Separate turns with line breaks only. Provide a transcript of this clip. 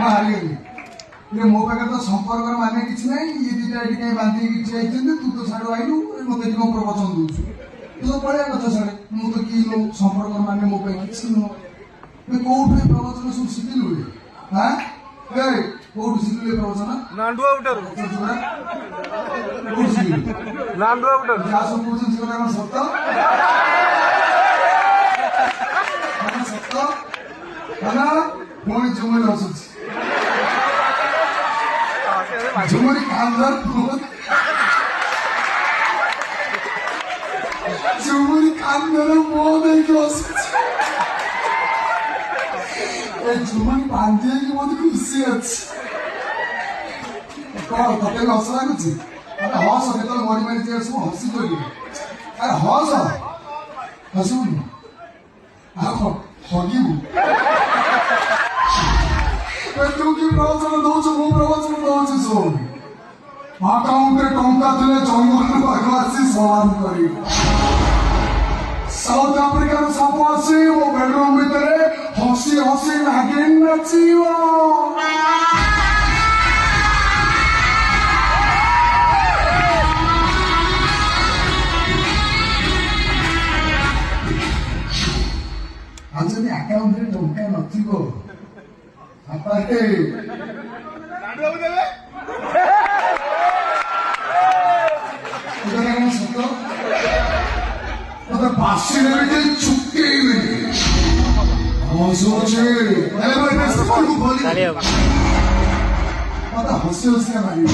ହାରିଗଲି। ମୋ ପାଖରେ ତ ସମ୍ପର୍କର ମାନେ କିଛି ନାହିଁ। ଇଏ ଦିଟା ଏଠି କାହିଁ ବାନ୍ଧି ହେଇକି ଠିଆ ହେଇଛନ୍ତି। ତୁ ତ ଛାଡୁ ଆଇଲୁ ମତେ ଏଠି କଣ ପ୍ରବଚନ ଦଉଛୁ? ତୁ ତ ପଳେଇବା କଥା ଛାଡେ। ମୁଁ ତ କି ସମ୍ପର୍କର ମାନେ ମୋ ପାଇଁ କିଛି ନୁହଁ। କୋଉଠୁ ଏ ପ୍ରବଚନ ସବୁ ଶିଖିଲୁ? ହଁ କୋଉଠୁ ଶିଖିଲୁ ଏ ପ୍ରବଚନ?
ନାଣ୍ଡୁଆ ଉଠାରୁ
କୋଉଠୁ ଶିଖିଲୁ?
ନାଣ୍ଡୁଆ ଉଠାରୁ
ଯାହା ସବୁ କହୁଛନ୍ତି ସେ କଥା କଣ ସତ? ସତ ପୁଣି ଝୁମୁରି ହସୁଛି। ଝୁମୁରି କାନ୍ଦର ଝୁମୁରି କାନ୍ଦର ମୁହଁ ଦେଇକି ହସୁଛି। ଏ ଝୁମୁରି ବାନ୍ଧି ହେଇକି ବହୁତ ଖୁସି ଅଛି। କଣ ତତେ ବି ହସ ଲାଗୁଛି? ଆରେ ହସ, କେତେବେଳେ ମରି ମାରି ଯିଏ ସବୁ ହସି କହିବି। ଆରେ ହସ, ହସିବୁନି ଆଉ ହଗିବୁ। ତୁ କି ପ୍ରବଚନ ଦଉଛୁ? ମୁଁ ପ୍ରବଚନ ଦଉଛି ଶୁଣ। ଆକାଉଣ୍ଟରେ ଟଙ୍କା ଥିଲେ ଜଙ୍ଗଲରୁ ବାଘ ଆସି ସମାନ କରିବ। ସାଉଥ ଆଫ୍ରିକାର ସାପ ଆସି ମୋ ବେଡରୁମ ଭିତରେ ହସି ହସି ନାଗିନ ନାଚିବ। ଆଉ ଯଦି ଆକାଉଣ୍ଟରେ ଟଙ୍କା ନଥିବ ବାପାରେ ସତ ମତେ ବାସି ନେବେ ଚୁକେଇବେନି। ହସୁଛି ମତେ ହସି ହସିକା ମାରିବ।